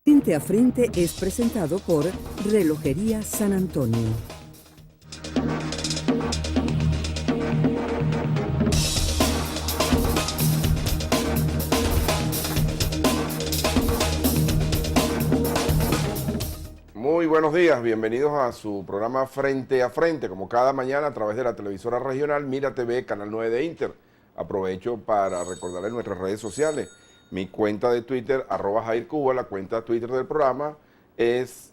Frente a Frente es presentado por Relojería San Antonio. Muy buenos días, bienvenidos a su programa Frente a Frente, como cada mañana a través de la televisora regional Mira TV, Canal 9 de Inter. Aprovecho para recordarles nuestras redes sociales. Mi cuenta de Twitter, @JairCuba, la cuenta de Twitter del programa es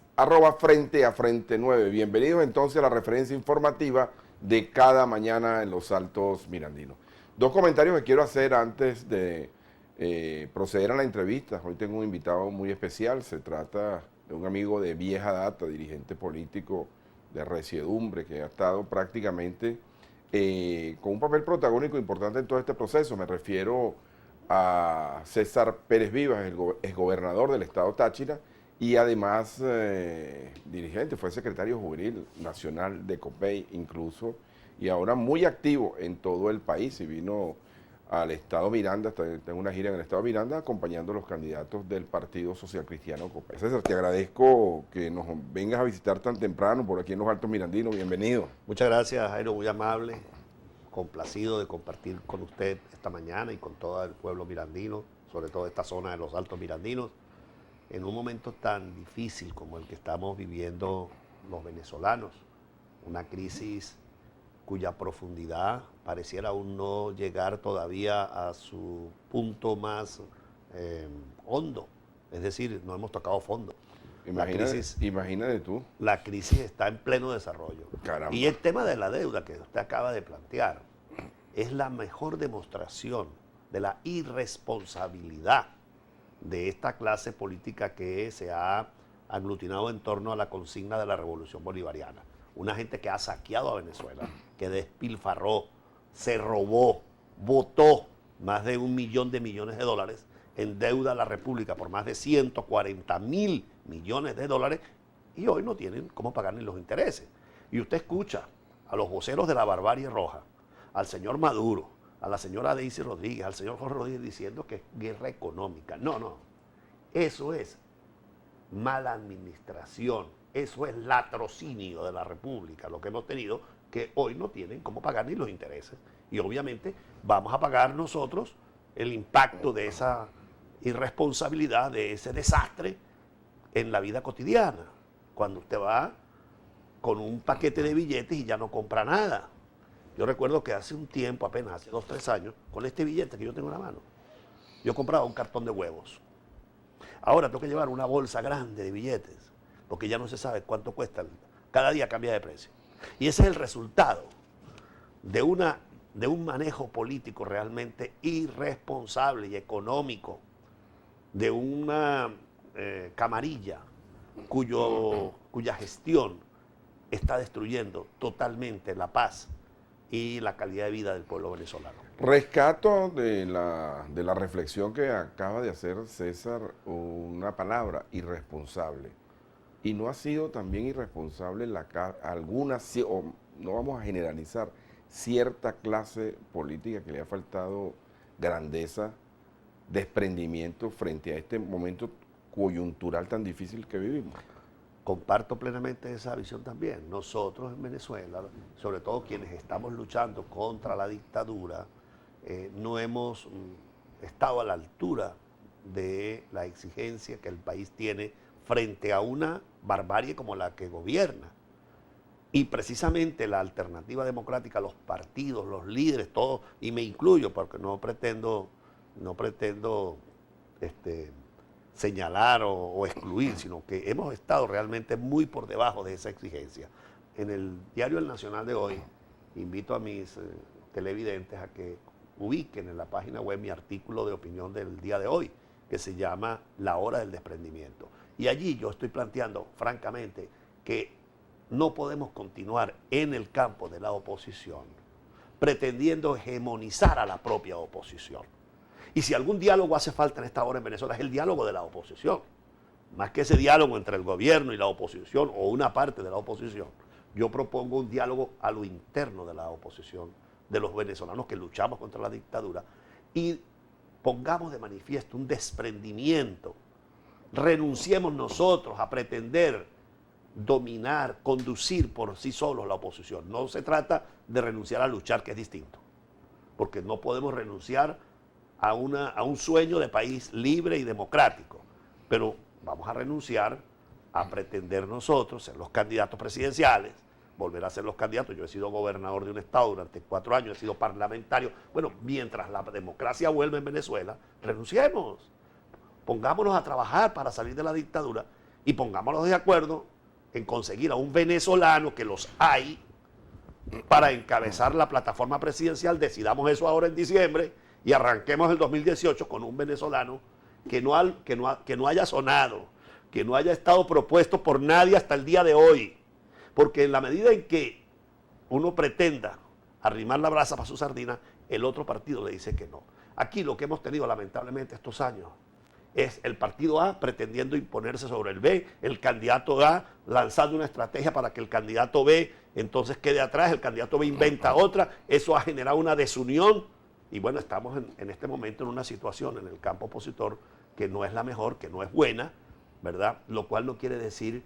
@Frente a Frente 9. Bienvenidos entonces a la referencia informativa de cada mañana en los Altos Mirandinos. Dos comentarios que quiero hacer antes de proceder a la entrevista. Hoy tengo un invitado muy especial, se trata de un amigo de vieja data, dirigente político de resiedumbre, que ha estado prácticamente con un papel protagónico importante en todo este proceso. Me refiero a César Pérez Vivas, el exgobernador del estado Táchira y además dirigente, fue secretario juvenil nacional de COPEI incluso, y ahora muy activo en todo el país, y vino al estado Miranda, tengo una gira en el estado Miranda acompañando a los candidatos del Partido Social Cristiano COPEI. César, te agradezco que nos vengas a visitar tan temprano por aquí en los Altos Mirandinos, bienvenido. Muchas gracias, Jairo, muy amable, complacido de compartir con usted esta mañana y con todo el pueblo mirandino, sobre todo esta zona de los Altos Mirandinos, en un momento tan difícil como el que estamos viviendo los venezolanos, una crisis cuya profundidad pareciera aún no llegar todavía a su punto más hondo, es decir, no hemos tocado fondo. Imagínate tú. La crisis está en pleno desarrollo. Caramba. Y el tema de la deuda que usted acaba de plantear es la mejor demostración de la irresponsabilidad de esta clase política que se ha aglutinado en torno a la consigna de la revolución bolivariana. Una gente que ha saqueado a Venezuela, que despilfarró, se robó, votó más de 1 millón de millones de dólares en deuda a la República por más de 140.000 millones de dólares, y hoy no tienen cómo pagar ni los intereses. Y usted escucha a los voceros de la barbarie roja, al señor Maduro, a la señora Daisy Rodríguez, al señor Jorge Rodríguez diciendo que es guerra económica. No, eso es mala administración, eso es latrocinio de la República, lo que hemos tenido, que hoy no tienen cómo pagar ni los intereses. Y obviamente vamos a pagar nosotros el impacto de esa irresponsabilidad, de ese desastre en la vida cotidiana, cuando usted va con un paquete de billetes y ya no compra nada. Yo recuerdo que hace un tiempo, apenas hace 2 o 3 años, con este billete que yo tengo en la mano, yo compraba un cartón de huevos. Ahora tengo que llevar una bolsa grande de billetes, porque ya no se sabe cuánto cuesta. Cada día cambia de precio. Y ese es el resultado de un manejo político realmente irresponsable y económico, de una camarilla cuya gestión está destruyendo totalmente la paz y la calidad de vida del pueblo venezolano. Rescato de la reflexión que acaba de hacer César una palabra, irresponsable. Y no ha sido también irresponsable alguna, o no vamos a generalizar, cierta clase política que le ha faltado grandeza, desprendimiento frente a este momento coyuntural tan difícil que vivimos. Comparto plenamente esa visión también. Nosotros en Venezuela, sobre todo quienes estamos luchando contra la dictadura, no hemos estado a la altura de la exigencia que el país tiene frente a una barbarie como la que gobierna. Y precisamente la alternativa democrática, los partidos, los líderes, todos, y me incluyo porque no pretendo señalar o excluir, sino que hemos estado realmente muy por debajo de esa exigencia. En el diario El Nacional de hoy, invito a mis televidentes a que ubiquen en la página web mi artículo de opinión del día de hoy, que se llama La Hora del Desprendimiento. Y allí yo estoy planteando, francamente, que no podemos continuar en el campo de la oposición pretendiendo hegemonizar a la propia oposición. Y si algún diálogo hace falta en esta hora en Venezuela, es el diálogo de la oposición. Más que ese diálogo entre el gobierno y la oposición o una parte de la oposición, yo propongo un diálogo a lo interno de la oposición, de los venezolanos que luchamos contra la dictadura, y pongamos de manifiesto un desprendimiento renunciemos nosotros a pretender dominar, conducir por sí solos la oposición. No se trata de renunciar a luchar, que es distinto, porque no podemos renunciar a un sueño de país libre y democrático, pero vamos a renunciar a pretender nosotros ser los candidatos presidenciales, volver a ser los candidatos. Yo he sido gobernador de un estado durante 4 años, he sido parlamentario. Bueno, mientras la democracia vuelva en Venezuela, renunciemos, pongámonos a trabajar para salir de la dictadura y pongámonos de acuerdo en conseguir a un venezolano, que los hay, para encabezar la plataforma presidencial. Decidamos eso ahora en diciembre y arranquemos el 2018 con un venezolano que no haya sonado, que no haya estado propuesto por nadie hasta el día de hoy. Porque en la medida en que uno pretenda arrimar la brasa para su sardina, el otro partido le dice que no. Aquí lo que hemos tenido lamentablemente estos años es el partido A pretendiendo imponerse sobre el B, el candidato A lanzando una estrategia para que el candidato B entonces quede atrás, el candidato B inventa otra, eso ha generado una desunión y bueno, estamos en este momento en una situación en el campo opositor que no es la mejor, que no es buena, ¿verdad? Lo cual no quiere decir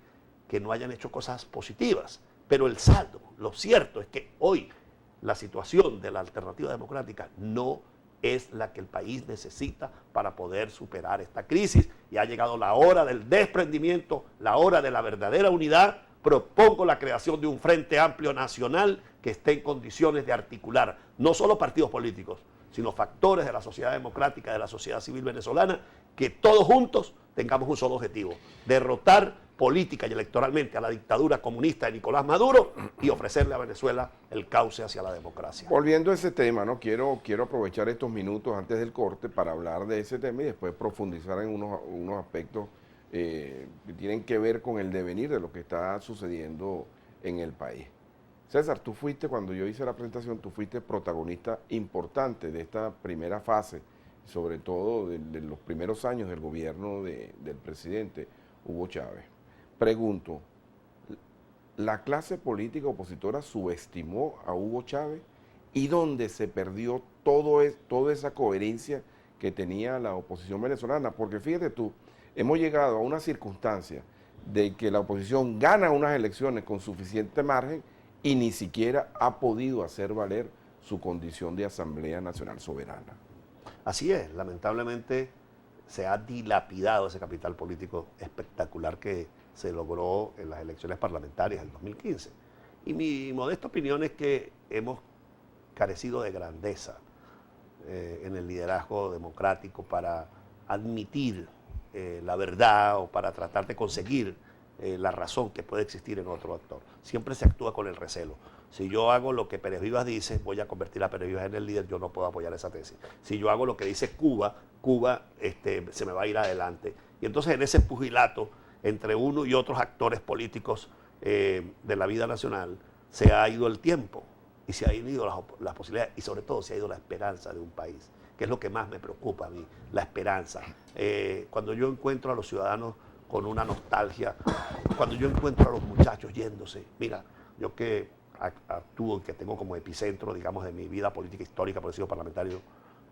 que no hayan hecho cosas positivas, pero el saldo, lo cierto es que hoy la situación de la alternativa democrática no es la que el país necesita para poder superar esta crisis y ha llegado la hora del desprendimiento, la hora de la verdadera unidad. Propongo la creación de un Frente Amplio Nacional que esté en condiciones de articular no solo partidos políticos, sino factores de la sociedad democrática, de la sociedad civil venezolana, que todos juntos tengamos un solo objetivo: derrotar política y electoralmente a la dictadura comunista de Nicolás Maduro y ofrecerle a Venezuela el cauce hacia la democracia. Volviendo a ese tema, ¿no? Quiero aprovechar estos minutos antes del corte para hablar de ese tema y después profundizar en unos aspectos que tienen que ver con el devenir de lo que está sucediendo en el país. César, tú fuiste, cuando yo hice la presentación, tú fuiste protagonista importante de esta primera fase, sobre todo de los primeros años del gobierno del presidente Hugo Chávez. Pregunto, ¿la clase política opositora subestimó a Hugo Chávez? ¿Y dónde se perdió toda esa coherencia que tenía la oposición venezolana? Porque fíjate tú, hemos llegado a una circunstancia de que la oposición gana unas elecciones con suficiente margen y ni siquiera ha podido hacer valer su condición de Asamblea Nacional Soberana. Así es, lamentablemente se ha dilapidado ese capital político espectacular que se logró en las elecciones parlamentarias del 2015. Y mi modesta opinión es que hemos carecido de grandeza en el liderazgo democrático para admitir la verdad o para tratar de conseguir la razón que puede existir en otro actor. Siempre se actúa con el recelo. Si yo hago lo que Pérez Vivas dice, voy a convertir a Pérez Vivas en el líder, yo no puedo apoyar esa tesis. Si yo hago lo que dice Cuba se me va a ir adelante. Y entonces en ese pugilato entre uno y otros actores políticos de la vida nacional se ha ido el tiempo y se han ido las posibilidades y sobre todo se ha ido la esperanza de un país, que es lo que más me preocupa a mí, la esperanza. Cuando yo encuentro a los ciudadanos con una nostalgia, cuando yo encuentro a los muchachos yéndose, mira, yo que actúo y que tengo como epicentro, digamos, de mi vida política histórica, por sido parlamentario,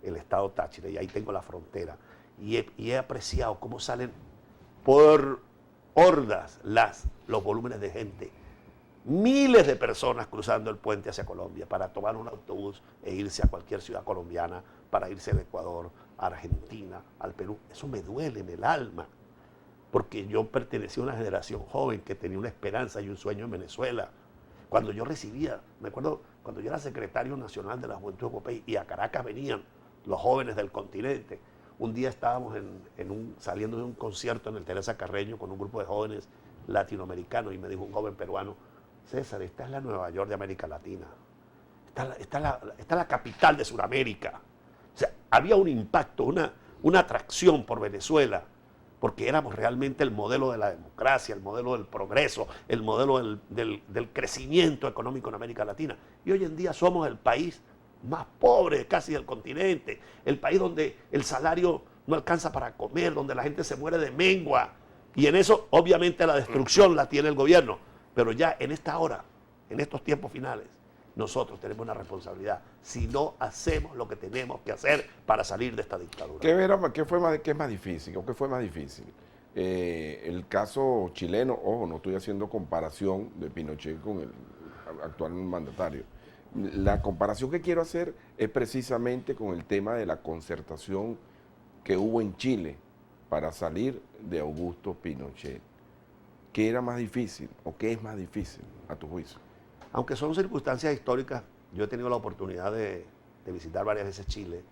el estado Táchira, y ahí tengo la frontera, y he apreciado cómo salen por hordas los volúmenes de gente, miles de personas cruzando el puente hacia Colombia para tomar un autobús e irse a cualquier ciudad colombiana, para irse al Ecuador, a Argentina, al Perú. Eso me duele en el alma, porque yo pertenecía a una generación joven que tenía una esperanza y un sueño en Venezuela. Cuando yo recibía, me acuerdo, cuando yo era secretario nacional de la Juventud de Copey y a Caracas venían los jóvenes del continente. Un día estábamos saliendo de un concierto en el Teresa Carreño con un grupo de jóvenes latinoamericanos y me dijo un joven peruano: César, esta es la Nueva York de América Latina, esta es la capital de Sudamérica. O sea, había un impacto, una atracción por Venezuela, porque éramos realmente el modelo de la democracia, el modelo del progreso, el modelo del crecimiento económico en América Latina. Y hoy en día somos el país más pobre casi del continente, el país donde el salario no alcanza para comer, donde la gente se muere de mengua. Y en eso, obviamente, la destrucción la tiene el gobierno. Pero ya en esta hora, en estos tiempos finales, nosotros tenemos una responsabilidad si no hacemos lo que tenemos que hacer para salir de esta dictadura. ¿Qué es más difícil? ¿O qué fue más difícil? el caso chileno, ojo, no estoy haciendo comparación de Pinochet con el actual mandatario. La comparación que quiero hacer es precisamente con el tema de la concertación que hubo en Chile para salir de Augusto Pinochet. ¿Qué era más difícil o qué es más difícil a tu juicio? Aunque son circunstancias históricas, yo he tenido la oportunidad de visitar varias veces Chile.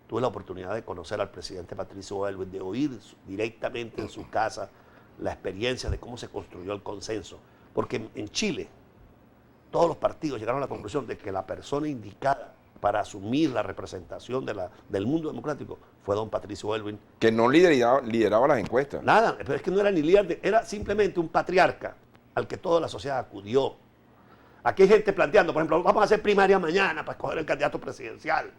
Tuve la oportunidad de conocer al presidente Patricio Aylwin, de oír directamente en su casa la experiencia de cómo se construyó el consenso. Porque en Chile todos los partidos llegaron a la conclusión de que la persona indicada para asumir la representación del mundo democrático fue don Patricio Aylwin. Que no lideraba las encuestas. Nada, pero es que no era ni líder, era simplemente un patriarca al que toda la sociedad acudió. Aquí hay gente planteando, por ejemplo, vamos a hacer primaria mañana para escoger el candidato presidencial.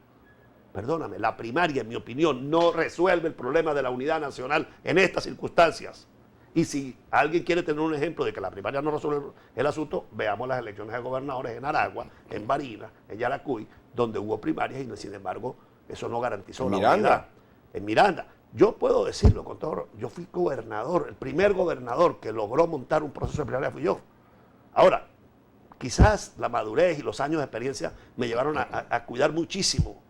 Perdóname, la primaria, en mi opinión, no resuelve el problema de la unidad nacional en estas circunstancias. Y si alguien quiere tener un ejemplo de que la primaria no resuelve el asunto, veamos las elecciones de gobernadores en Aragua, en Barinas, en Yaracuy, donde hubo primarias y sin embargo eso no garantizó la unidad. En Miranda. Yo puedo decirlo con todo, yo fui gobernador, el primer gobernador que logró montar un proceso de primaria fui yo. Ahora, quizás la madurez y los años de experiencia me llevaron a cuidar muchísimo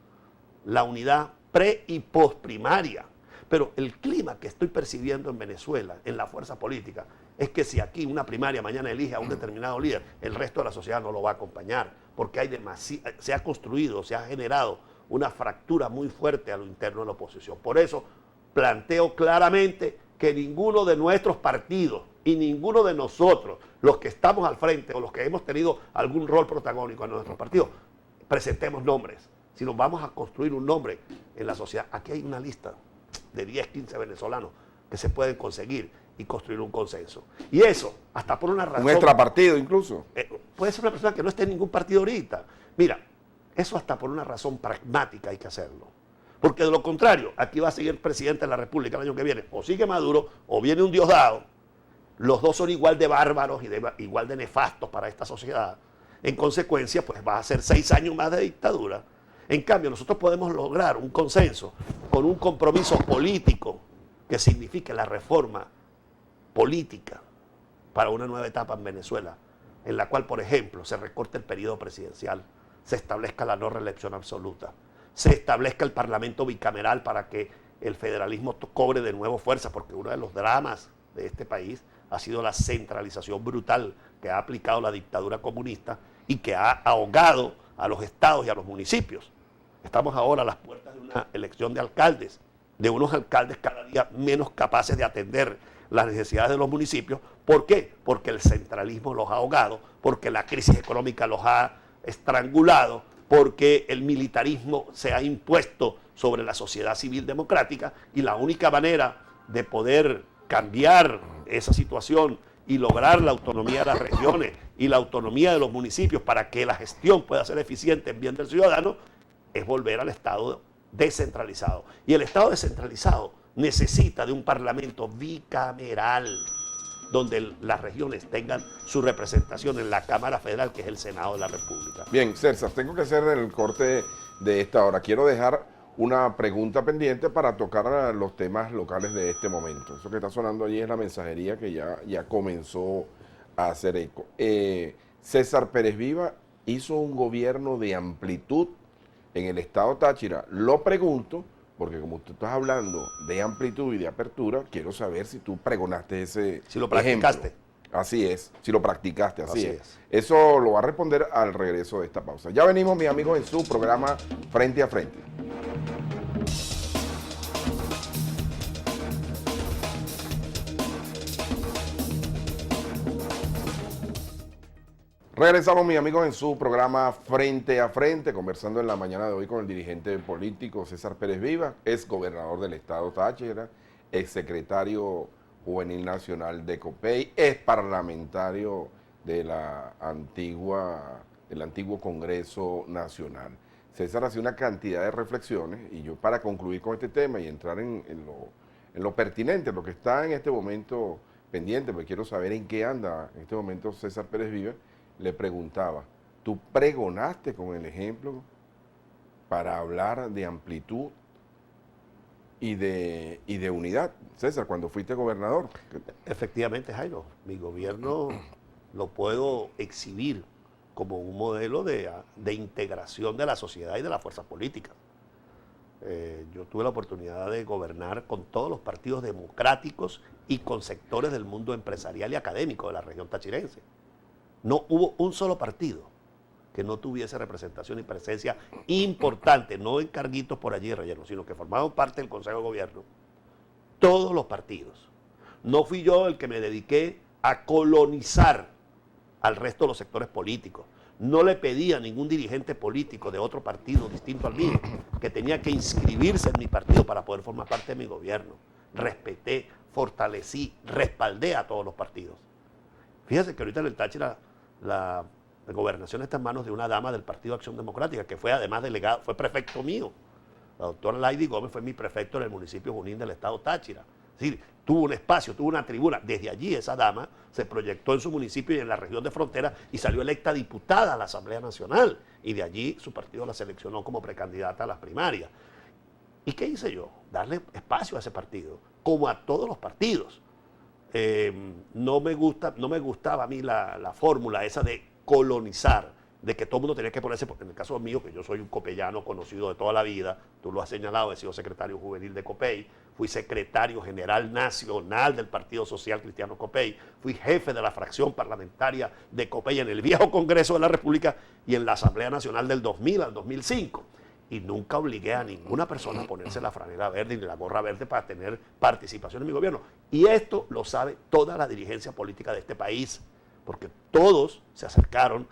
la unidad pre y post primaria. Pero el clima que estoy percibiendo en Venezuela, en la fuerza política, es que si aquí una primaria mañana elige a un determinado líder, el resto de la sociedad no lo va a acompañar, porque se ha construido, se ha generado una fractura muy fuerte a lo interno de la oposición. Por eso planteo claramente que ninguno de nuestros partidos y ninguno de nosotros, los que estamos al frente o los que hemos tenido algún rol protagónico en nuestros partidos, presentemos nombres, sino vamos a construir un nombre en la sociedad. Aquí hay una lista de 10, 15 venezolanos que se pueden conseguir y construir un consenso. Y eso, hasta por una razón... Un extrapartido incluso. Puede ser una persona que no esté en ningún partido ahorita. Mira, eso hasta por una razón pragmática hay que hacerlo. Porque de lo contrario, aquí va a seguir presidente de la República el año que viene. O sigue Maduro, o viene un Diosdado. Los dos son igual de bárbaros y igual de nefastos para esta sociedad. En consecuencia, pues va a ser 6 años más de dictadura. En cambio, nosotros podemos lograr un consenso con un compromiso político que signifique la reforma política para una nueva etapa en Venezuela, en la cual, por ejemplo, se recorte el periodo presidencial, se establezca la no reelección absoluta, se establezca el parlamento bicameral para que el federalismo cobre de nuevo fuerza, porque uno de los dramas de este país ha sido la centralización brutal que ha aplicado la dictadura comunista y que ha ahogado a los estados y a los municipios. Estamos ahora a las puertas de una elección de alcaldes, de unos alcaldes cada día menos capaces de atender las necesidades de los municipios. ¿Por qué? Porque el centralismo los ha ahogado, porque la crisis económica los ha estrangulado, porque el militarismo se ha impuesto sobre la sociedad civil democrática y la única manera de poder cambiar esa situación y lograr la autonomía de las regiones y la autonomía de los municipios para que la gestión pueda ser eficiente en bien del ciudadano es volver al Estado descentralizado. Y el Estado descentralizado necesita de un parlamento bicameral donde las regiones tengan su representación en la Cámara Federal, que es el Senado de la República. Bien, César, tengo que hacer el corte de esta hora. Quiero dejar una pregunta pendiente para tocar los temas locales de este momento. Eso que está sonando allí es la mensajería que ya comenzó a hacer eco. César Pérez Viva hizo un gobierno de amplitud en el estado Táchira. Lo pregunto porque como tú estás hablando de amplitud y de apertura, quiero saber si tú pregonaste ese si lo practicaste. Ejemplo. Así es, si lo practicaste, así es. Eso lo va a responder al regreso de esta pausa. Ya venimos, mis amigos, en su programa Frente a Frente. Regresamos, mis amigos, en su programa Frente a Frente, conversando en la mañana de hoy con el dirigente político César Pérez Viva, ex gobernador del estado Táchira, ex secretario juvenil nacional de COPEI, ex parlamentario del antiguo Congreso Nacional. César hace una cantidad de reflexiones y yo, para concluir con este tema y entrar en lo pertinente, lo que está en este momento pendiente, porque quiero saber en qué anda en este momento César Pérez Viva, le preguntaba, ¿tú pregonaste con el ejemplo para hablar de amplitud y de unidad, César, cuando fuiste gobernador. Efectivamente, Jairo, mi gobierno lo puedo exhibir como un modelo de integración de la sociedad y de las fuerzas políticas. Yo tuve la oportunidad de gobernar con todos los partidos democráticos y con sectores del mundo empresarial y académico de la región tachirense. No hubo un solo partido que no tuviese representación y presencia importante, no en carguitos por allí de relleno, sino que formaban parte del Consejo de Gobierno. Todos los partidos. No fui yo el que me dediqué a colonizar al resto de los sectores políticos. No le pedí a ningún dirigente político de otro partido distinto al mío que tenía que inscribirse en mi partido para poder formar parte de mi gobierno. Respeté, fortalecí, respaldé a todos los partidos. Fíjese que ahorita en el Táchira la gobernación está en manos de una dama del Partido Acción Democrática, que fue además delegado, fue prefecto mío. La doctora Laidy Gómez fue mi prefecto en el municipio Junín del estado Táchira. Es decir, tuvo un espacio, tuvo una tribuna. Desde allí esa dama se proyectó en su municipio y en la región de frontera y salió electa diputada a la Asamblea Nacional. Y de allí su partido la seleccionó como precandidata a las primarias. ¿Y qué hice yo? Darle espacio a ese partido, como a todos los partidos. No me gustaba a mí la fórmula esa de colonizar, de que todo el mundo tenía que ponerse, porque en el caso mío, que yo soy un copeyano conocido de toda la vida, tú lo has señalado, he sido secretario juvenil de Copey, fui secretario general nacional del Partido Social Cristiano Copey, fui jefe de la fracción parlamentaria de Copey en el viejo Congreso de la República y en la Asamblea Nacional del 2000 al 2005. Y nunca obligué a ninguna persona a ponerse la franela verde ni la gorra verde para tener participación en mi gobierno. Y esto lo sabe toda la dirigencia política de este país, porque todos se acercaron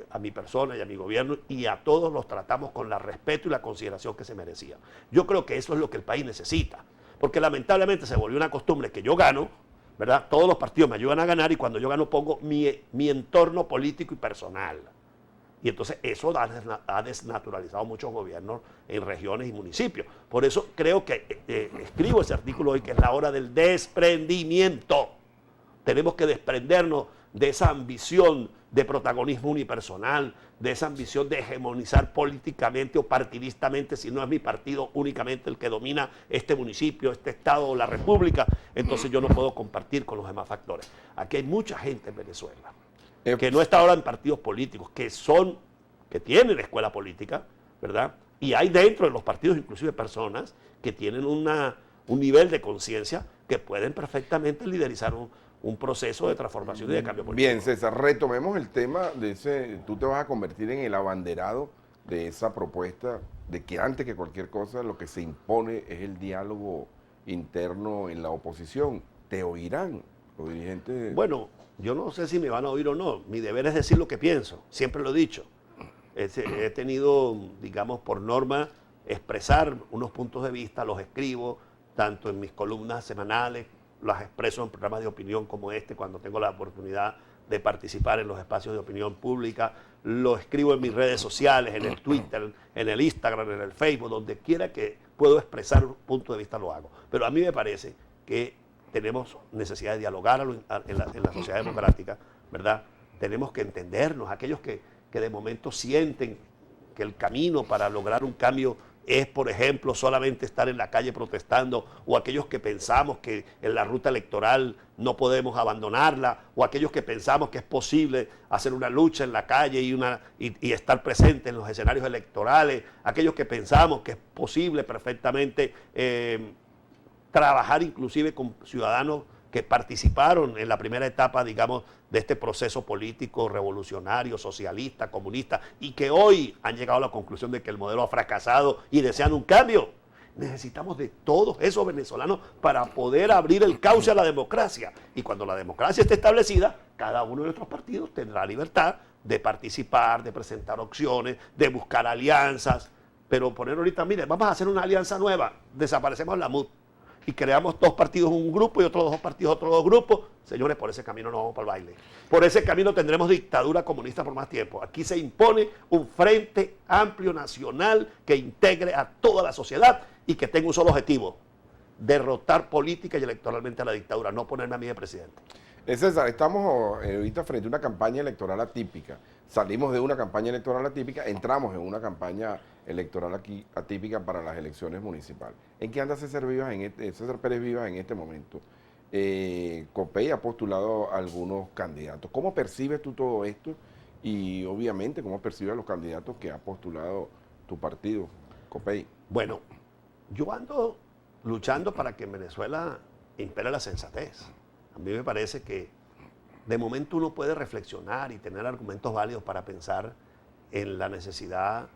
a mi persona y a mi gobierno y a todos los tratamos con el respeto y la consideración que se merecía. Yo creo que eso es lo que el país necesita, porque lamentablemente se volvió una costumbre que yo gano, ¿verdad? Todos los partidos me ayudan a ganar y cuando yo gano pongo mi entorno político y personal. Y entonces eso ha desnaturalizado muchos gobiernos en regiones y municipios. Por eso creo que escribo ese artículo hoy, que es la hora del desprendimiento. Tenemos que desprendernos de esa ambición de protagonismo unipersonal, de esa ambición de hegemonizar políticamente o partidistamente, si no es mi partido únicamente el que domina este municipio, este estado o la república, entonces yo no puedo compartir con los demás factores. Aquí hay mucha gente en Venezuela que no está ahora en partidos políticos, que tienen escuela política, ¿verdad? Y hay dentro de los partidos inclusive personas que tienen un nivel de conciencia que pueden perfectamente liderizar un proceso de transformación y de cambio político. Bien, César, retomemos el tema de ese, tú te vas a convertir en el abanderado de esa propuesta de que antes que cualquier cosa lo que se impone es el diálogo interno en la oposición. ¿Te oirán los dirigentes? Bueno, yo no sé si me van a oír o no. Mi deber es decir lo que pienso, siempre lo he dicho. He tenido, digamos, por norma, expresar unos puntos de vista, los escribo, tanto en mis columnas semanales, las expreso en programas de opinión como este, cuando tengo la oportunidad de participar en los espacios de opinión pública, lo escribo en mis redes sociales, en el Twitter, en el Instagram, en el Facebook, donde quiera que puedo expresar un punto de vista lo hago. Pero a mí me parece que tenemos necesidad de dialogar en la sociedad democrática, ¿verdad? Tenemos que entendernos, aquellos que de momento sienten que el camino para lograr un cambio es, por ejemplo, solamente estar en la calle protestando, o aquellos que pensamos que en la ruta electoral no podemos abandonarla, o aquellos que pensamos que es posible hacer una lucha en la calle y estar presente en los escenarios electorales, aquellos que pensamos que es posible perfectamente trabajar inclusive con ciudadanos que participaron en la primera etapa, digamos, de este proceso político revolucionario, socialista, comunista, y que hoy han llegado a la conclusión de que el modelo ha fracasado y desean un cambio. Necesitamos de todos esos venezolanos para poder abrir el cauce a la democracia. Y cuando la democracia esté establecida, cada uno de nuestros partidos tendrá libertad de participar, de presentar opciones, de buscar alianzas. Pero poner ahorita, mire, vamos a hacer una alianza nueva, desaparecemos la MUD y creamos dos partidos un grupo y otros dos partidos otros dos grupos, señores, por ese camino no vamos para el baile. Por ese camino tendremos dictadura comunista por más tiempo. Aquí se impone un frente amplio nacional que integre a toda la sociedad y que tenga un solo objetivo: derrotar política y electoralmente a la dictadura, no ponerme a mí de presidente. César, estamos ahorita frente a una campaña electoral atípica. salimos de una campaña electoral atípica, entramos en una campaña electoral aquí atípica para las elecciones municipales. ¿En qué anda César Pérez Vivas en este momento? Copey ha postulado a algunos candidatos. ¿Cómo percibes tú todo esto? Y obviamente, ¿cómo percibes a los candidatos que ha postulado tu partido, Copey? Bueno, yo ando luchando para que en Venezuela impere la sensatez. A mí me parece que de momento uno puede reflexionar y tener argumentos válidos para pensar en la necesidad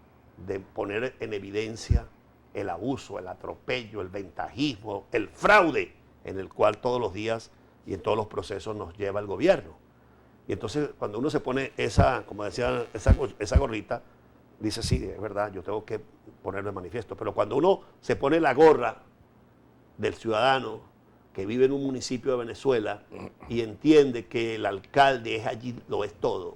de poner en evidencia el abuso, el atropello, el ventajismo, el fraude en el cual todos los días y en todos los procesos nos lleva el gobierno. Y entonces cuando uno se pone como decía, esa gorrita, dice, sí, es verdad, yo tengo que ponerlo de manifiesto. Pero cuando uno se pone la gorra del ciudadano que vive en un municipio de Venezuela y entiende que el alcalde es allí, lo es todo,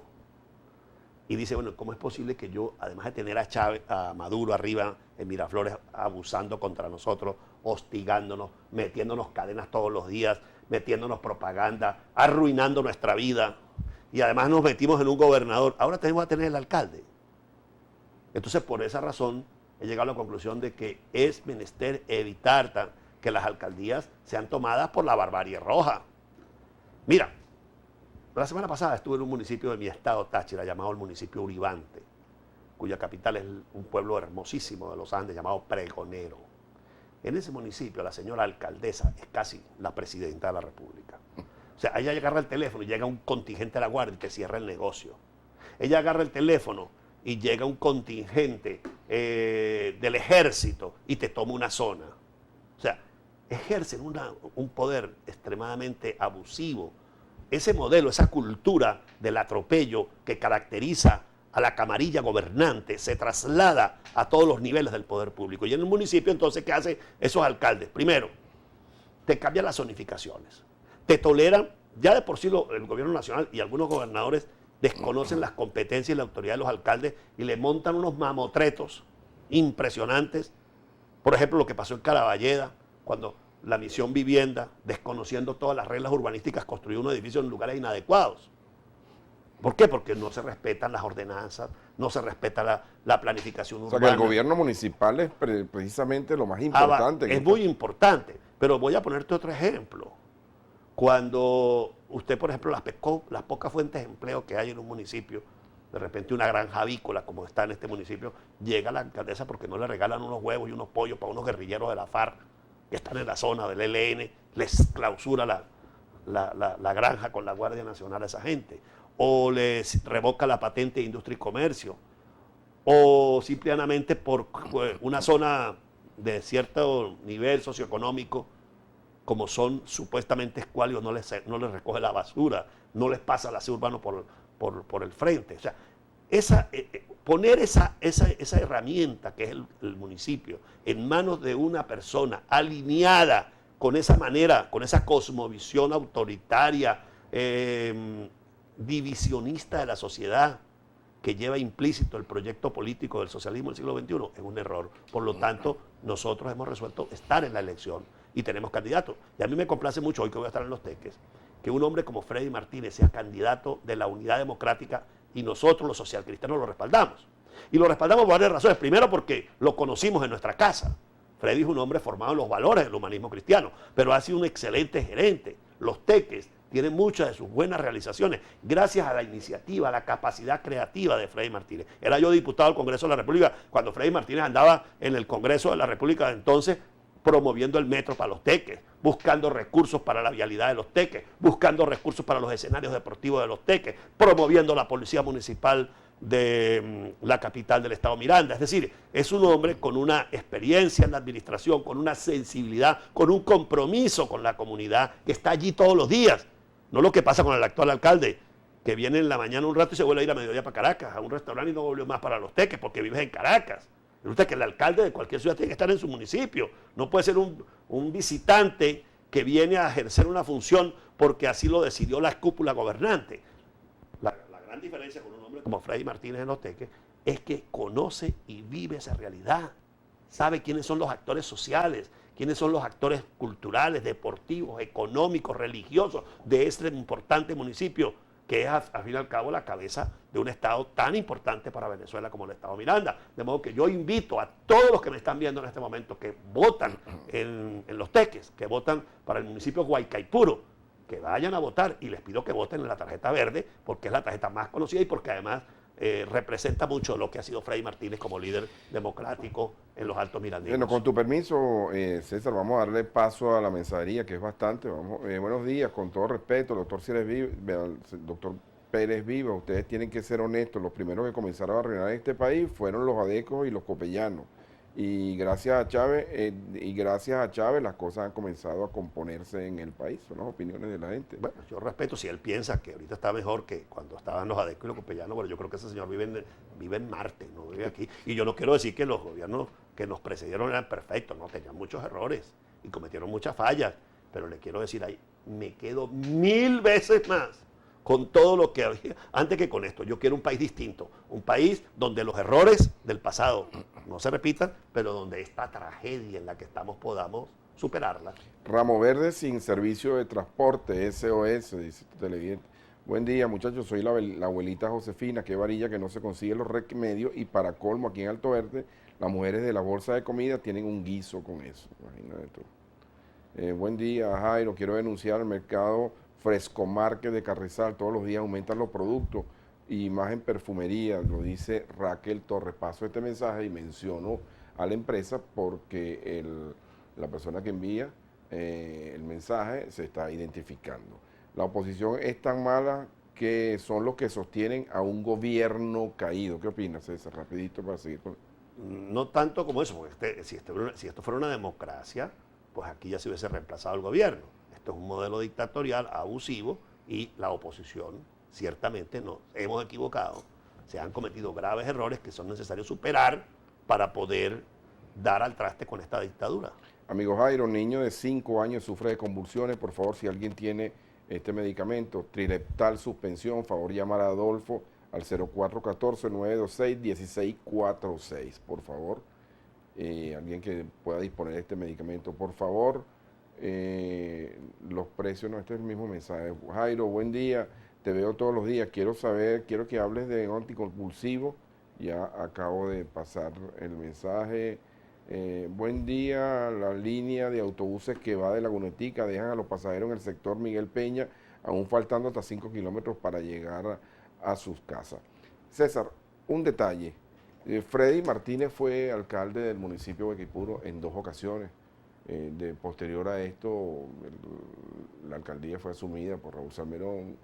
y dice, bueno, ¿cómo es posible que yo, además de tener a Chávez, a Maduro arriba en Miraflores, abusando contra nosotros, hostigándonos, metiéndonos cadenas todos los días, metiéndonos propaganda, arruinando nuestra vida, y además nos metimos en un gobernador, ahora tenemos que tener el alcalde? Entonces, por esa razón, he llegado a la conclusión de que es menester evitar que las alcaldías sean tomadas por la barbarie roja. Mira, la semana pasada estuve en un municipio de mi estado, Táchira, llamado el municipio Uribante, cuya capital es un pueblo hermosísimo de los Andes llamado Pregonero. En ese municipio la señora alcaldesa es casi la presidenta de la República. O sea, ella agarra el teléfono y llega un contingente de la Guardia y te cierra el negocio. Ella agarra el teléfono y llega un contingente del ejército y te toma una zona. O sea, ejercen un poder extremadamente abusivo. Ese modelo, esa cultura del atropello que caracteriza a la camarilla gobernante se traslada a todos los niveles del poder público. Y en el municipio, entonces, ¿qué hacen esos alcaldes? Primero, te cambian las zonificaciones, te toleran, ya de por sí el gobierno nacional y algunos gobernadores desconocen las competencias y la autoridad de los alcaldes y le montan unos mamotretos impresionantes. Por ejemplo, lo que pasó en Caraballeda, cuando la Misión Vivienda, desconociendo todas las reglas urbanísticas, construyó un edificio en lugares inadecuados. ¿Por qué? Porque no se respetan las ordenanzas, no se respeta la planificación urbana. O sea, que el gobierno municipal es precisamente lo más importante. Es muy importante, pero voy a ponerte otro ejemplo. Cuando usted, por ejemplo, las pocas fuentes de empleo que hay en un municipio, de repente una granja avícola, como está en este municipio, llega la alcaldesa porque no le regalan unos huevos y unos pollos para unos guerrilleros de la FARC que están en la zona del ELN, les clausura la granja con la Guardia Nacional a esa gente, o les revoca la patente de industria y comercio, o simplemente por una zona de cierto nivel socioeconómico, como son supuestamente escuálidos, no les recoge la basura, no les pasa el aseo urbano por el frente. O sea, poner esa herramienta que es el municipio en manos de una persona alineada con esa manera, con esa cosmovisión autoritaria, divisionista de la sociedad, que lleva implícito el proyecto político del socialismo del siglo XXI, es un error. Por lo tanto, nosotros hemos resuelto estar en la elección y tenemos candidatos. Y a mí me complace mucho, hoy que voy a estar en Los Teques, que un hombre como Freddy Martínez sea candidato de la Unidad Democrática y nosotros los socialcristianos lo respaldamos. Y lo respaldamos por varias razones. Primero, porque lo conocimos en nuestra casa. Freddy es un hombre formado en los valores del humanismo cristiano, pero ha sido un excelente gerente. Los Teques tienen muchas de sus buenas realizaciones gracias a la iniciativa, a la capacidad creativa de Freddy Martínez. Era yo diputado del Congreso de la República cuando Freddy Martínez andaba en el Congreso de la República de entonces promoviendo el metro para Los Teques, buscando recursos para la vialidad de Los Teques, buscando recursos para los escenarios deportivos de Los Teques, promoviendo la policía municipal de la capital del estado Miranda. Es decir, es un hombre con una experiencia en la administración, con una sensibilidad, con un compromiso con la comunidad, que está allí todos los días. No lo que pasa con el actual alcalde, que viene en la mañana un rato y se vuelve a ir a mediodía para Caracas, a un restaurante y no volvió más para Los Teques porque vives en Caracas. Resulta que el alcalde de cualquier ciudad tiene que estar en su municipio. No puede ser un visitante que viene a ejercer una función porque así lo decidió la cúpula gobernante. La gran diferencia con un hombre como Freddy Martínez en Los Teques es que conoce y vive esa realidad. Sabe quiénes son los actores sociales, quiénes son los actores culturales, deportivos, económicos, religiosos de este importante municipio que es al fin y al cabo la cabeza de un Estado tan importante para Venezuela como el Estado Miranda. De modo que yo invito a todos los que me están viendo en este momento que votan en Los Teques, que votan para el municipio de Guaycaipuro, que vayan a votar, y les pido que voten en la tarjeta verde, porque es la tarjeta más conocida y porque además representa mucho lo que ha sido Freddy Martínez como líder democrático en los Altos Mirandinos. Bueno, con tu permiso, César, vamos a darle paso a la mensajería, que es bastante. Buenos días, con todo respeto, doctor Pérez Viva, ustedes tienen que ser honestos. Los primeros que comenzaron a reinar en este país fueron los adecos y los copellanos. Y gracias a Chávez las cosas han comenzado a componerse en el país. Son las opiniones de la gente. Bueno, yo respeto si él piensa que ahorita está mejor que cuando estaban los adecos y los copellanos. Bueno, yo creo que ese señor vive en Marte, no vive aquí. Y yo no quiero decir que los gobiernos que nos precedieron eran perfectos, no, tenían muchos errores y cometieron muchas fallas. Pero le quiero decir ahí, me quedo 1000 veces más con todo lo que había, antes que con esto. Yo quiero un país distinto, un país donde los errores del pasado no se repitan, pero donde esta tragedia en la que estamos podamos superarla. Ramo Verde sin servicio de transporte, SOS, dice tu televidente. Buen día, muchachos, soy la abuelita Josefina, qué varilla que no se consigue los remedios, y para colmo aquí en Alto Verde, las mujeres de la bolsa de comida tienen un guiso con eso. Imagínate tú. Buen día, Jairo, quiero denunciar al mercado Frescomarket de Carrizal, todos los días aumentan los productos y más en perfumería, lo dice Raquel Torres. Paso este mensaje y menciono a la empresa porque la persona que envía el mensaje se está identificando. La oposición es tan mala que son los que sostienen a un gobierno caído. ¿Qué opinas, César? Rapidito para seguir con... No tanto como eso, porque si esto fuera una democracia, pues aquí ya se hubiese reemplazado el gobierno. Esto es un modelo dictatorial, abusivo, y la oposición, ciertamente nos hemos equivocado. Se han cometido graves errores que son necesarios superar para poder dar al traste con esta dictadura. Amigo Jairo, niño de 5 años sufre de convulsiones. Por favor, si alguien tiene este medicamento, Trileptal suspensión, favor llamar a Adolfo al 0414-926-1646. Por favor, alguien que pueda disponer de este medicamento, por favor. Los precios, no, este es el mismo mensaje. Jairo, buen día, te veo todos los días, quiero que hables de un anticonvulsivo. Ya acabo de pasar el mensaje. Buen día, la línea de autobuses que va de Lagunetica dejan a los pasajeros en el sector Miguel Peña, aún faltando hasta 5 kilómetros para llegar a sus casas. César, un detalle. Freddy Martínez fue alcalde del municipio de Guaycaipuro en 2 ocasiones. Posterior a esto, la alcaldía fue asumida por Raúl Salmerón,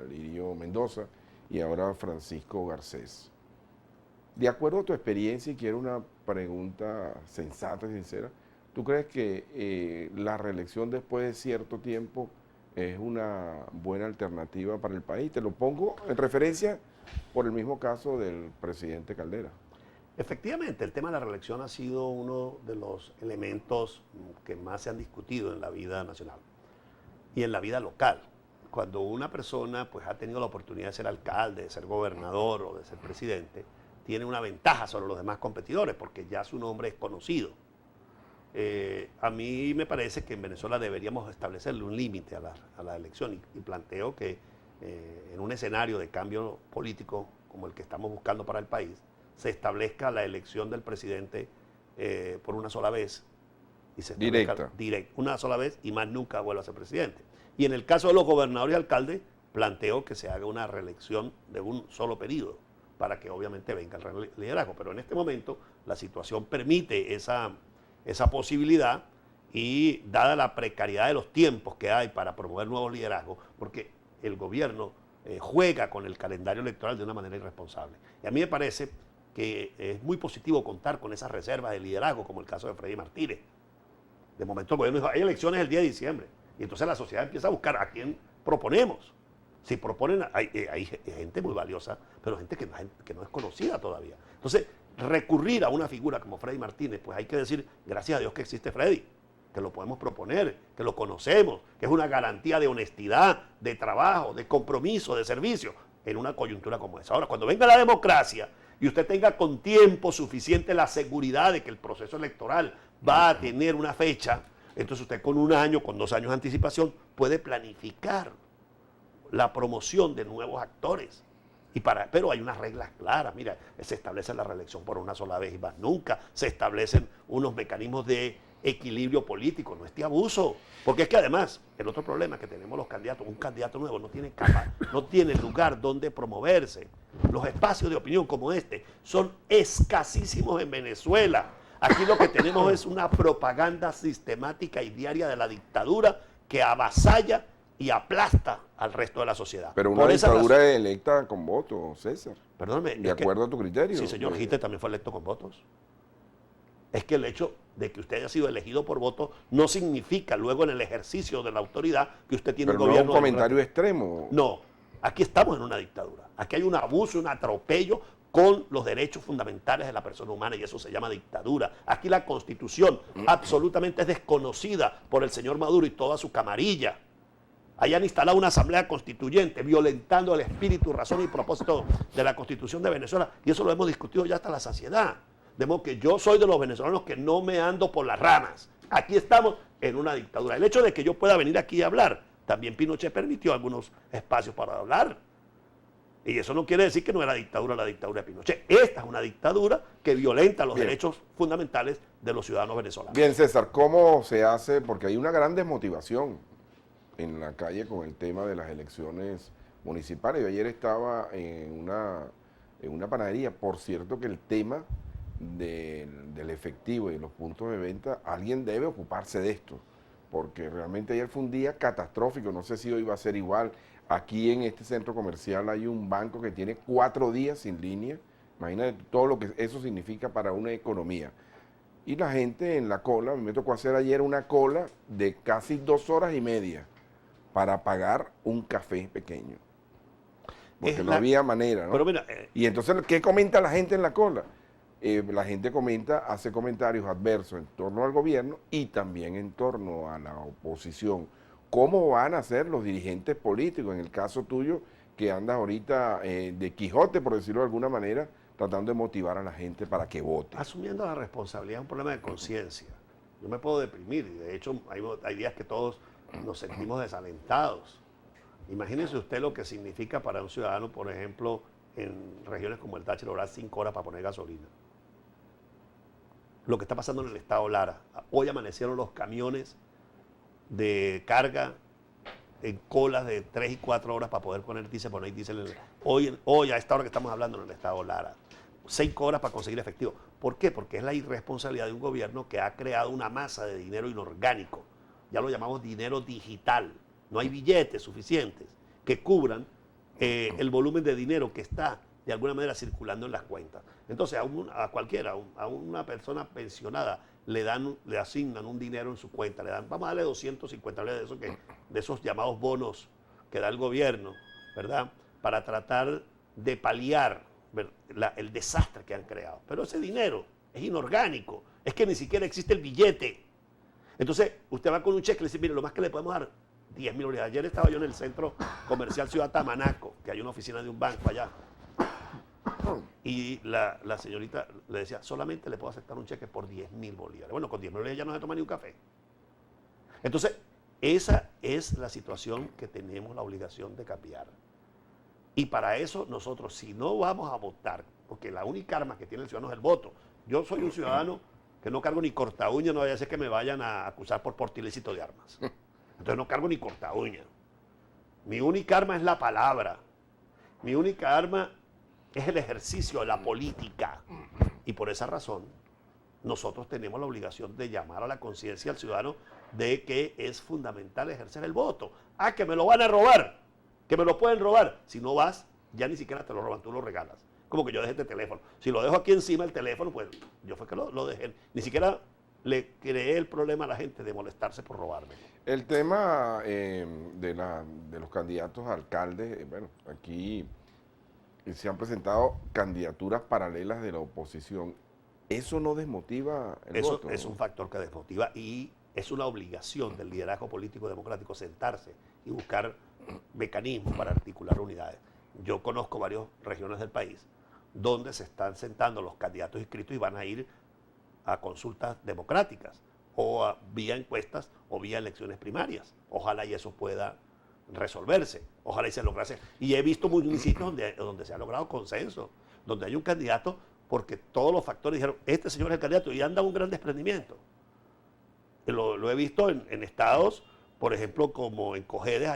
Lirio Mendoza y ahora Francisco Garcés. De acuerdo a tu experiencia, y quiero una pregunta sensata y sincera, ¿tú crees que la reelección después de cierto tiempo es una buena alternativa para el país? Te lo pongo en referencia por el mismo caso del presidente Caldera. Efectivamente, el tema de la reelección ha sido uno de los elementos que más se han discutido en la vida nacional y en la vida local. Cuando una persona pues, ha tenido la oportunidad de ser alcalde, de ser gobernador o de ser presidente, tiene una ventaja sobre los demás competidores porque ya su nombre es conocido. A mí me parece que en Venezuela deberíamos establecerle un límite a la elección y planteo que en un escenario de cambio político como el que estamos buscando para el país, se establezca la elección del presidente por una sola vez. Y se directa, una sola vez y más nunca vuelva a ser presidente. Y en el caso de los gobernadores y alcaldes, planteo que se haga una reelección de un solo periodo para que obviamente venga el liderazgo. Pero en este momento la situación permite esa posibilidad y dada la precariedad de los tiempos que hay para promover nuevos liderazgos, porque el gobierno juega con el calendario electoral de una manera irresponsable. Y a mí me parece que es muy positivo contar con esas reservas de liderazgo, como el caso de Freddy Martínez. De momento el gobierno dijo, hay elecciones el día de diciembre, y entonces la sociedad empieza a buscar a quién proponemos. Si proponen, hay gente muy valiosa, pero gente que no es conocida todavía. Entonces, recurrir a una figura como Freddy Martínez, pues hay que decir, gracias a Dios que existe Freddy, que lo podemos proponer, que lo conocemos, que es una garantía de honestidad, de trabajo, de compromiso, de servicio, en una coyuntura como esa. Ahora, cuando venga la democracia y usted tenga con tiempo suficiente la seguridad de que el proceso electoral va a tener una fecha, entonces usted con 1 año, con 2 años de anticipación, puede planificar la promoción de nuevos actores. Pero hay unas reglas claras. Mira, se establece la reelección por una sola vez y más nunca. Se establecen unos mecanismos de equilibrio político, no este abuso. Porque es que además, el otro problema que tenemos los candidatos, un candidato nuevo no tiene capa, no tiene lugar donde promoverse. Los espacios de opinión como este son escasísimos en Venezuela. Aquí lo que tenemos es una propaganda sistemática y diaria de la dictadura que avasalla y aplasta al resto de la sociedad. Pero una dictadura electa con votos, César. Perdóname. De acuerdo a tu criterio. Sí, señor Gite también fue electo con votos. Es que el hecho de que usted haya sido elegido por voto no significa luego en el ejercicio de la autoridad que usted tiene un gobierno. No es un comentario extremo. No, aquí estamos en una dictadura. Aquí hay un abuso, un atropello con los derechos fundamentales de la persona humana y eso se llama dictadura. Aquí la Constitución absolutamente es desconocida por el señor Maduro y toda su camarilla. Hayan instalado una asamblea constituyente violentando el espíritu, razón y propósito de la Constitución de Venezuela y eso lo hemos discutido ya hasta la saciedad. De modo que yo soy de los venezolanos que no me ando por las ramas. Aquí estamos en una dictadura. El hecho de que yo pueda venir aquí a hablar, también Pinochet permitió algunos espacios para hablar. Y eso no quiere decir que no era dictadura la dictadura de Pinochet. Esta es una dictadura que violenta los derechos fundamentales de los ciudadanos venezolanos. Bien, César, ¿cómo se hace? Porque hay una gran desmotivación en la calle con el tema de las elecciones municipales. Yo ayer estaba en una panadería. Por cierto que el tema del efectivo y los puntos de venta, alguien debe ocuparse de esto, porque realmente ayer fue un día catastrófico. No sé si hoy va a ser igual. Aquí en este centro comercial hay un banco que tiene 4 días sin línea. Imagínate todo lo que eso significa para una economía. Y la gente en la cola, me tocó hacer ayer una cola de casi 2 horas y media para pagar un café pequeño. Porque no había manera, ¿no? Pero mira, y entonces, ¿qué comenta la gente en la cola? La gente hace comentarios adversos en torno al gobierno y también en torno a la oposición. ¿Cómo van a ser los dirigentes políticos? En el caso tuyo, que andas ahorita de Quijote, por decirlo de alguna manera, tratando de motivar a la gente para que vote. Asumiendo la responsabilidad es un problema de conciencia. Yo me puedo deprimir y de hecho hay días que todos nos sentimos desalentados. Imagínese usted lo que significa para un ciudadano, por ejemplo, en regiones como el Táchira, orar 5 horas para poner gasolina. Lo que está pasando en el estado Lara. Hoy amanecieron los camiones de carga en colas de 3 y 4 horas para poder poner diésel. Hoy a esta hora que estamos hablando en el estado Lara. 5 horas para conseguir efectivo. ¿Por qué? Porque es la irresponsabilidad de un gobierno que ha creado una masa de dinero inorgánico. Ya lo llamamos dinero digital. No hay billetes suficientes que cubran el volumen de dinero que está de alguna manera circulando en las cuentas. Entonces a cualquiera, a una persona pensionada, le asignan un dinero en su cuenta, vamos a darle 250 de esos llamados bonos que da el gobierno, ¿verdad? Para tratar de paliar el desastre que han creado. Pero ese dinero es inorgánico, es que ni siquiera existe el billete. Entonces, usted va con un cheque y le dice, mire, lo más que le podemos dar, 10.000 unidades. Ayer estaba yo en el centro comercial Ciudad Tamanaco, que hay una oficina de un banco allá. Y la señorita le decía, solamente le puedo aceptar un cheque por 10.000 bolívares. Bueno, con 10.000 bolívares ya no se toma ni un café. Entonces, esa es la situación que tenemos la obligación de cambiar. Y para eso nosotros, si no vamos a votar, porque la única arma que tiene el ciudadano es el voto. Yo soy un ciudadano que no cargo ni corta uña, no vaya a ser que me vayan a acusar por porte ilícito de armas. Entonces no cargo ni corta uña. Mi única arma es la palabra. Mi única arma es el ejercicio de la política. Y por esa razón, nosotros tenemos la obligación de llamar a la conciencia al ciudadano de que es fundamental ejercer el voto. Ah, que me lo van a robar, que me lo pueden robar. Si no vas, ya ni siquiera te lo roban, tú lo regalas. Como que yo dejé este teléfono. Si lo dejo aquí encima el teléfono, pues yo fue que lo dejé. Ni siquiera le creé el problema a la gente de molestarse por robarme. El tema de los candidatos a alcaldes, bueno, aquí se han presentado candidaturas paralelas de la oposición. ¿Eso no desmotiva el voto? Eso es un factor que desmotiva y es una obligación del liderazgo político democrático sentarse y buscar mecanismos para articular unidades. Yo conozco varias regiones del país donde se están sentando los candidatos inscritos y van a ir a consultas democráticas o vía encuestas o vía elecciones primarias. Ojalá y eso pueda resolverse. Ojalá y se lograse. Y he visto municipios donde se ha logrado consenso, donde hay un candidato porque todos los factores dijeron, este señor es el candidato y anda un gran desprendimiento. Lo he visto en estados, por ejemplo, como en Cojedes,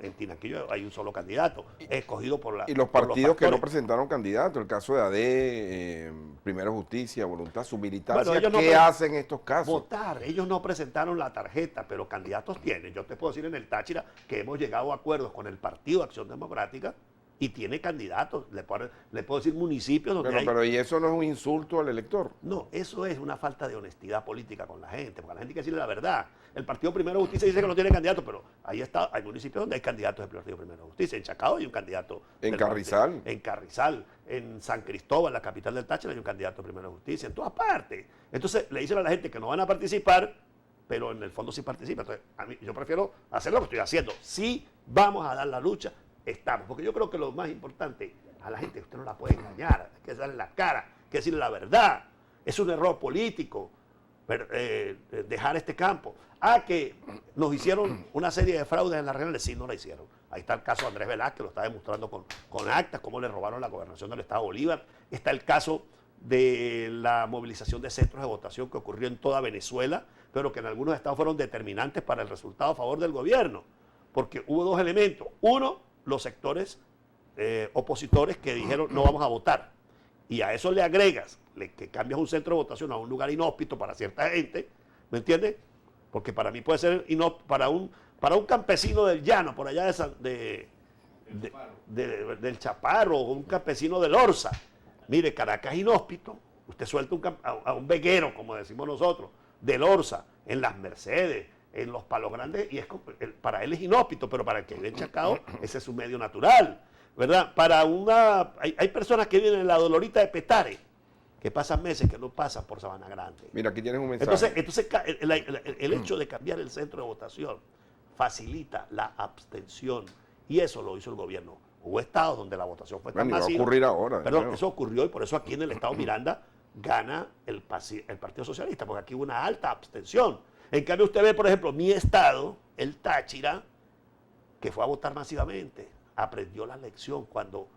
en Tinaquillo hay un solo candidato, escogido por la... Y los partidos que no presentaron candidato, el caso de AD, Primero Justicia, Voluntad, su militancia, Bueno, ¿qué hacen en estos casos? Votar, ellos no presentaron la tarjeta, pero candidatos tienen. Yo te puedo decir en el Táchira que hemos llegado a acuerdos con el Partido Acción Democrática y tiene candidatos. Le puedo decir municipios donde Pero ¿y eso no es un insulto al elector? No, eso es una falta de honestidad política con la gente, porque a la gente hay que decirle la verdad. El Partido Primero Justicia dice que no tiene candidato, pero ahí está, hay municipios donde hay candidatos del Partido Primero Justicia. En Chacao hay un candidato. En Carrizal. En Carrizal. En San Cristóbal, la capital del Táchira, hay un candidato del Primero Justicia. En todas partes. Entonces le dicen a la gente que no van a participar, pero en el fondo sí participan. Entonces, yo prefiero hacer lo que estoy haciendo. Sí vamos a dar la lucha, estamos. Porque yo creo que lo más importante, a la gente usted no la puede engañar, hay que darle la cara, hay que decirle la verdad. Es un error político dejar este campo. Que nos hicieron una serie de fraudes en las regionales, sí, no la hicieron. Ahí está el caso de Andrés Velázquez, lo está demostrando con actas, cómo le robaron la gobernación del Estado Bolívar. Está el caso de la movilización de centros de votación que ocurrió en toda Venezuela, pero que en algunos estados fueron determinantes para el resultado a favor del gobierno, porque hubo dos elementos. Uno, los sectores opositores que dijeron no vamos a votar, y a eso le agregas que cambias un centro de votación a un lugar inhóspito para cierta gente, ¿me entiendes? Porque para mí puede ser para un campesino del llano, por allá del Chaparro, o un campesino del Orza. Mire, Caracas es inhóspito, usted suelta a un veguero, como decimos nosotros, del Orza, en las Mercedes, en los Palos Grandes, y para él es inhóspito, pero para el que vive en Chacao, ese es su medio natural, ¿verdad? Hay personas que viven en la Dolorita de Petare, que pasan meses que no pasan por Sabana Grande. Mira, aquí tienes un mensaje. Entonces el hecho de cambiar el centro de votación facilita la abstención, y eso lo hizo el gobierno. Hubo estados donde la votación fue tan masiva. Va a ocurrir ahora. Perdón, eso ocurrió, y por eso aquí en el estado Miranda gana el Partido Socialista, porque aquí hubo una alta abstención. En cambio, usted ve, por ejemplo, mi estado, el Táchira, que fue a votar masivamente, aprendió la lección cuando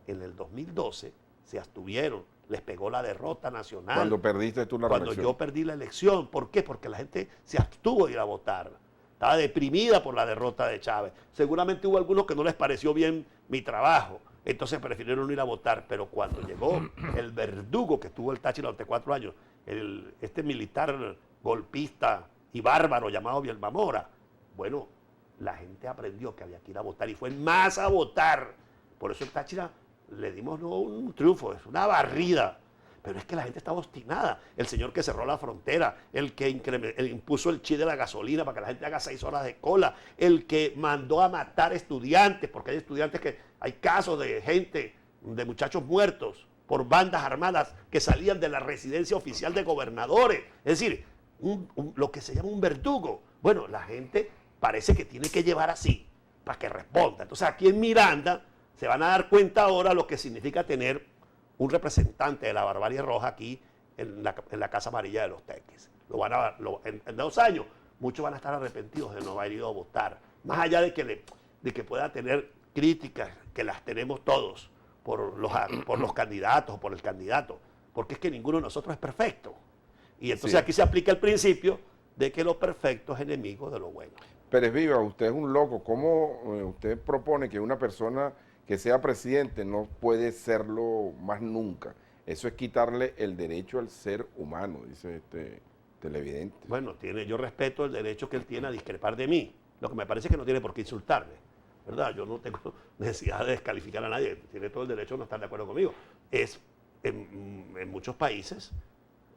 en el 2012 se abstuvieron, les pegó la derrota nacional. Cuando perdiste tú la reelección. Cuando yo perdí la elección. ¿Por qué? Porque la gente se abstuvo de ir a votar. Estaba deprimida por la derrota de Chávez. Seguramente hubo algunos que no les pareció bien mi trabajo, entonces prefirieron no ir a votar. Pero cuando llegó el verdugo que tuvo el Táchira durante 4 años, este militar golpista y bárbaro llamado Bielba Mora, bueno, la gente aprendió que había que ir a votar y fue en masa a votar. Por eso el Táchira le dimos no un triunfo, es una barrida. Pero es que la gente estaba obstinada. El señor que cerró la frontera, el que impuso el chi de la gasolina para que la gente haga 6 horas de cola, el que mandó a matar estudiantes, porque hay estudiantes hay casos de gente, de muchachos muertos por bandas armadas que salían de la residencia oficial de gobernadores. Es decir, lo que se llama un verdugo. Bueno, la gente parece que tiene que llevar así para que responda. Entonces aquí en Miranda se van a dar cuenta ahora lo que significa tener un representante de la barbarie roja aquí en la Casa Amarilla de los Teques. En 2 años, muchos van a estar arrepentidos de no haber ido a votar. Más allá de que pueda tener críticas, que las tenemos todos, por los candidatos o por el candidato, porque es que ninguno de nosotros es perfecto. Y entonces aquí se aplica el principio de que lo perfecto es enemigo de lo bueno. Pérez Viva, usted es un loco. ¿Cómo usted propone que una persona que sea presidente no puede serlo más nunca? Eso es quitarle el derecho al ser humano, dice este televidente. Bueno, yo respeto el derecho que él tiene a discrepar de mí. Lo que me parece es que no tiene por qué insultarme, ¿verdad? Yo no tengo necesidad de descalificar a nadie. Tiene todo el derecho a no estar de acuerdo conmigo. En muchos países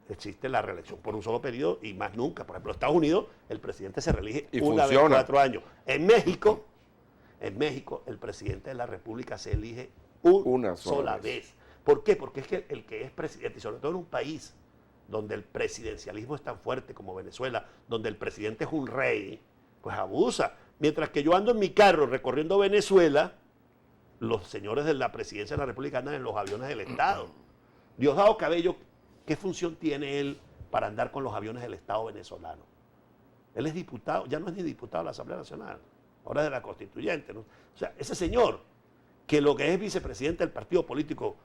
existe la reelección por un solo periodo y más nunca. Por ejemplo, en Estados Unidos el presidente se reelige una vez en 4 años. En México, el presidente de la República se elige una sola vez. ¿Por qué? Porque es que el que es presidente, y sobre todo en un país donde el presidencialismo es tan fuerte como Venezuela, donde el presidente es un rey, pues abusa. Mientras que yo ando en mi carro recorriendo Venezuela, los señores de la presidencia de la República andan en los aviones del Estado. Diosdado Cabello, ¿qué función tiene él para andar con los aviones del Estado venezolano? Él es diputado, ya no es ni diputado de la Asamblea Nacional. ahora es de la Constituyente, ¿no? O sea, ese señor, que lo que es vicepresidente del partido político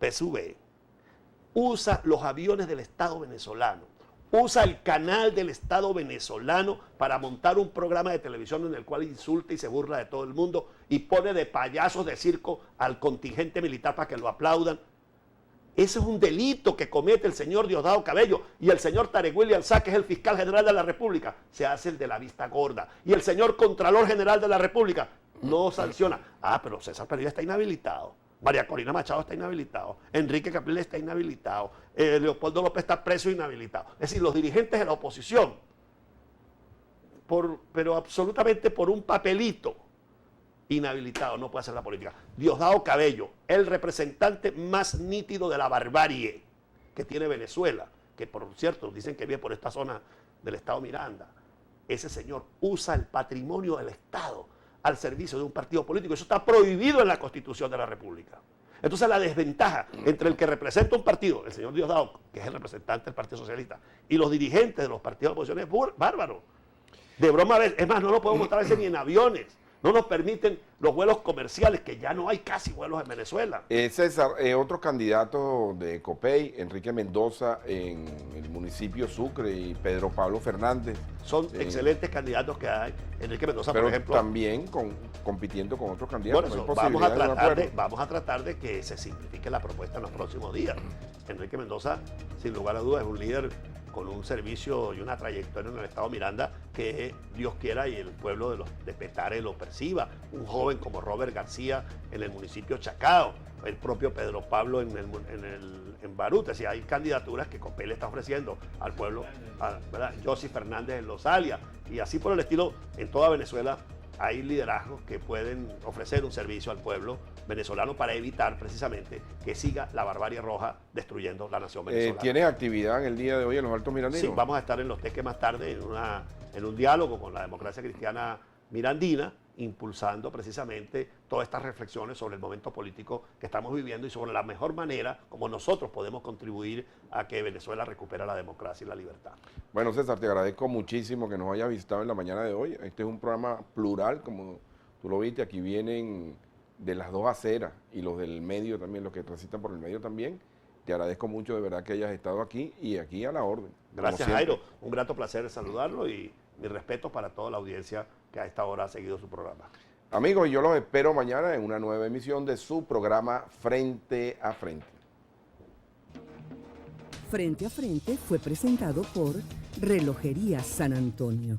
PSV, usa los aviones del Estado venezolano, usa el canal del Estado venezolano para montar un programa de televisión en el cual insulta y se burla de todo el mundo y pone de payasos de circo al contingente militar para que lo aplaudan. Ese es un delito que comete el señor Diosdado Cabello, y el señor Tarek William Saá, que es el fiscal general de la República, se hace el de la vista gorda, y el señor Contralor General de la República no sanciona. Ah, pero César Pereira está inhabilitado, María Corina Machado está inhabilitado, Enrique Capriles está inhabilitado, Leopoldo López está preso e inhabilitado. Es decir, los dirigentes de la oposición, pero absolutamente por un papelito, inhabilitado, no puede hacer la política. Diosdado Cabello, el representante más nítido de la barbarie que tiene Venezuela, que por cierto dicen que vive por esta zona del Estado Miranda. Ese señor usa el patrimonio del Estado al servicio de un partido político. Eso está prohibido en la Constitución de la República. Entonces la desventaja entre el que representa un partido, el señor Diosdado, que es el representante del Partido Socialista, y los dirigentes de los partidos de oposición es bárbaro. De broma, es más, no lo podemos montar a veces ni en aviones. No nos permiten los vuelos comerciales, que ya no hay casi vuelos en Venezuela. César, otro candidato de Copey, Enrique Mendoza, en el municipio Sucre, y Pedro Pablo Fernández. Son excelentes candidatos que hay. Enrique Mendoza, pero por ejemplo. También compitiendo con otros candidatos. Por eso, vamos a tratar de que se simplifique la propuesta en los próximos días. Enrique Mendoza, sin lugar a dudas, es un líder con un servicio y una trayectoria en el Estado Miranda que Dios quiera y el pueblo de Petare lo perciba. Un joven como Robert García en el municipio Chacao, el propio Pedro Pablo en Barú. Es decir, hay candidaturas que Copey le está ofreciendo al pueblo, ¿verdad? Josy Fernández en Los Alias, y así por el estilo. En toda Venezuela hay liderazgos que pueden ofrecer un servicio al pueblo venezolano para evitar precisamente que siga la barbarie roja destruyendo la nación venezolana. ¿Tienes actividad en el día de hoy en los Altos Mirandinos? Sí, vamos a estar en Los Teques más tarde en un diálogo con la democracia cristiana mirandina, impulsando precisamente todas estas reflexiones sobre el momento político que estamos viviendo y sobre la mejor manera como nosotros podemos contribuir a que Venezuela recupere la democracia y la libertad. Bueno, César, te agradezco muchísimo que nos hayas visitado en la mañana de hoy. Este es un programa plural, como tú lo viste. Aquí vienen de las dos aceras y los del medio también, los que transitan por el medio también. Te agradezco mucho de verdad que hayas estado aquí y aquí a la orden. Gracias, Jairo. Un grato placer saludarlo y mi respeto para toda la audiencia que a esta hora ha seguido su programa. Amigos, yo los espero mañana en una nueva emisión de su programa Frente a Frente. Frente a Frente fue presentado por Relojería San Antonio.